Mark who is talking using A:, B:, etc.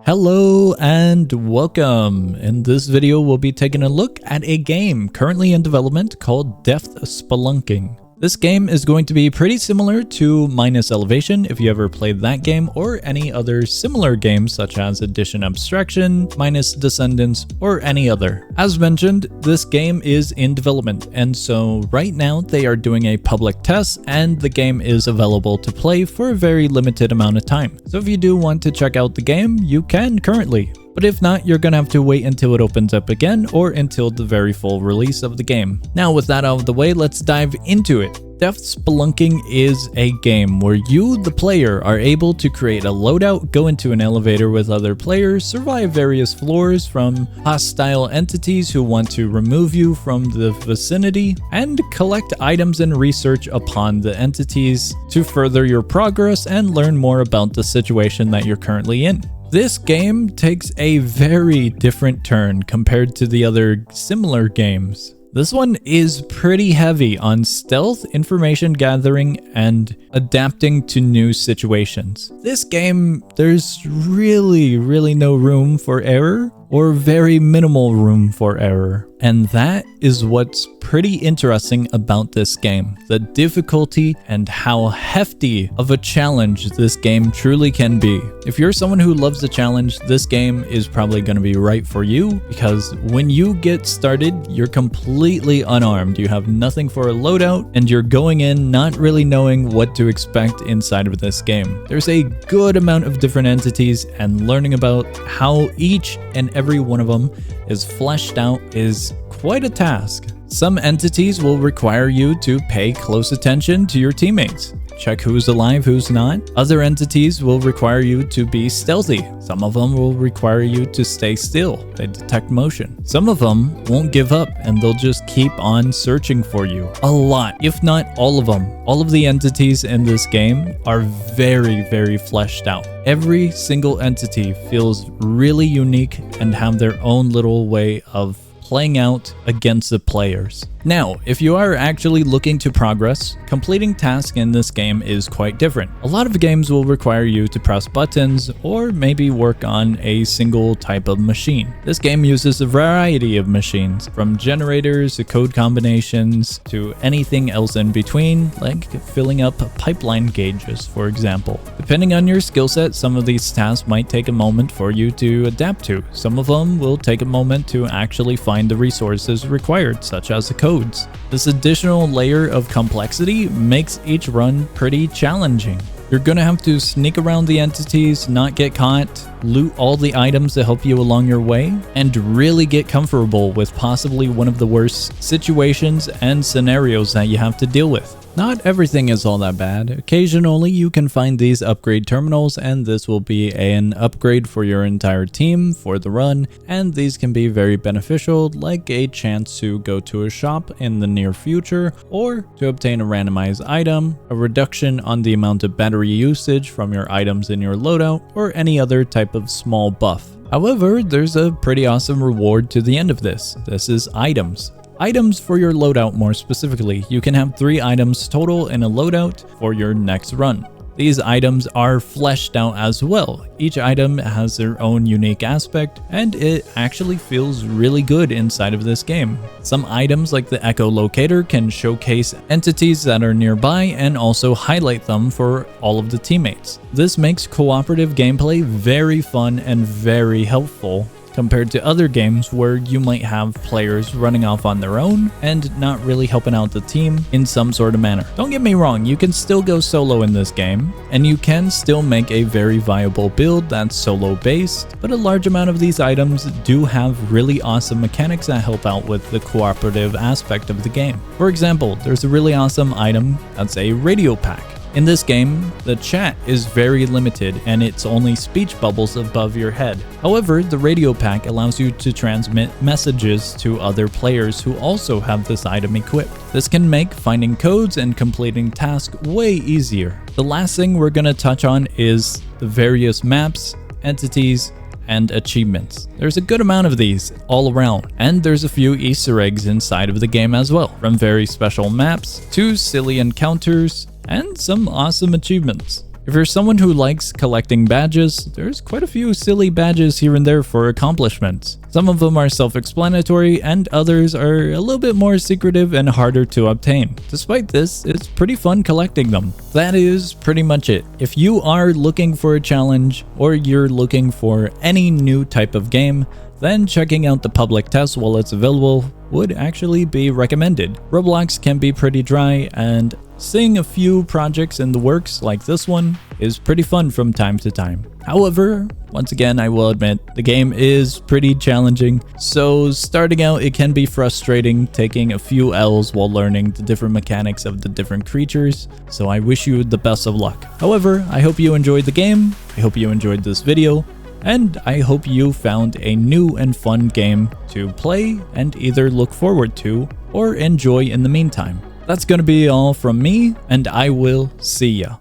A: Hello and welcome. In this video, we'll be taking a look at a game currently in development called Spelunking. This game is going to be pretty similar to Minus Elevation if you ever played that game, or any other similar games such as Addition Abstraction, Minus Descendants, or any other. As mentioned, this game is in development, and so right now they are doing a public test and the game is available to play for a very limited amount of time. So if you do want to check out the game, you can currently. But if not, you're gonna have to wait until it opens up again or until the very full release of the game. Now with that out of the way, let's dive into it. Spelunking is a game where you, the player, are able to create a loadout, go into an elevator with other players, survive various floors from hostile entities who want to remove you from the vicinity, and collect items and research upon the entities to further your progress and learn more about the situation that you're currently in. This game takes a very different turn compared to the other similar games. This one is pretty heavy on stealth, information gathering, and adapting to new situations. This game, there's really no room for error, or very minimal room for error. And that is what's pretty interesting about this game. The difficulty and how hefty of a challenge this game truly can be. If you're someone who loves the challenge, this game is probably going to be right for you, because when you get started, you're completely unarmed. You have nothing for a loadout, and you're going in not really knowing what to expect inside of this game. There's a good amount of different entities, and learning about how each and every one of them is fleshed out is quite a task. Some entities will require you to pay close attention to your teammates. Check who's alive, who's not. Other entities will require you to be stealthy. Some of them will require you to stay still. They detect motion. Some of them won't give up and they'll just keep on searching for you. A lot, if not all of them. All of the entities in this game are very fleshed out. Every single entity feels really unique and have their own little way of playing out against the players. Now, if you are actually looking to progress, completing tasks in this game is quite different. A lot of games will require you to press buttons or maybe work on a single type of machine. This game uses a variety of machines, from generators to code combinations to anything else in between, like filling up pipeline gauges, for example. Depending on your skill set, some of these tasks might take a moment for you to adapt to. Some of them will take a moment to actually find the resources required, such as the code. This additional layer of complexity makes each run pretty challenging. You're gonna have to sneak around the entities, not get caught, loot all the items that help you along your way, and really get comfortable with possibly one of the worst situations and scenarios that you have to deal with. Not everything is all that bad. Occasionally you can find these upgrade terminals, and this will be an upgrade for your entire team for the run, and these can be very beneficial, like a chance to go to a shop in the near future, or to obtain a randomized item, a reduction on the amount of battery usage from your items in your loadout, or any other type of small buff. However, there's a pretty awesome reward to the end of this. This is items. Items for your loadout more specifically. You can have 3 items total in a loadout for your next run. These items are fleshed out as well. Each item has their own unique aspect, and it actually feels really good inside of this game. Some items like the echolocator can showcase entities that are nearby and also highlight them for all of the teammates. This makes cooperative gameplay very fun and very helpful, compared to other games where you might have players running off on their own and not really helping out the team in some sort of manner. Don't get me wrong, you can still go solo in this game, and you can still make a very viable build that's solo based, but a large amount of these items do have really awesome mechanics that help out with the cooperative aspect of the game. For example, there's a really awesome item that's a radio pack. In this game, the chat is very limited and it's only speech bubbles above your head. However, the radio pack allows you to transmit messages to other players who also have this item equipped. This can make finding codes and completing tasks way easier. The last thing we're gonna touch on is the various maps, entities, and achievements. There's a good amount of these all around, and there's a few Easter eggs inside of the game as well, from very special maps to silly encounters and some awesome achievements. If you're someone who likes collecting badges, there's quite a few silly badges here and there for accomplishments. Some of them are self-explanatory and others are a little bit more secretive and harder to obtain. Despite this, it's pretty fun collecting them. That is pretty much it. If you are looking for a challenge or you're looking for any new type of game, then checking out the public test while it's available would actually be recommended. Roblox can be pretty dry, and seeing a few projects in the works like this one is pretty fun from time to time. However, once again, I will admit the game is pretty challenging, so starting out it can be frustrating taking a few L's while learning the different mechanics of the different creatures, so I wish you the best of luck. However, I hope you enjoyed the game, I hope you enjoyed this video, and I hope you found a new and fun game to play and either look forward to or enjoy in the meantime. That's gonna be all from me, and I will see ya.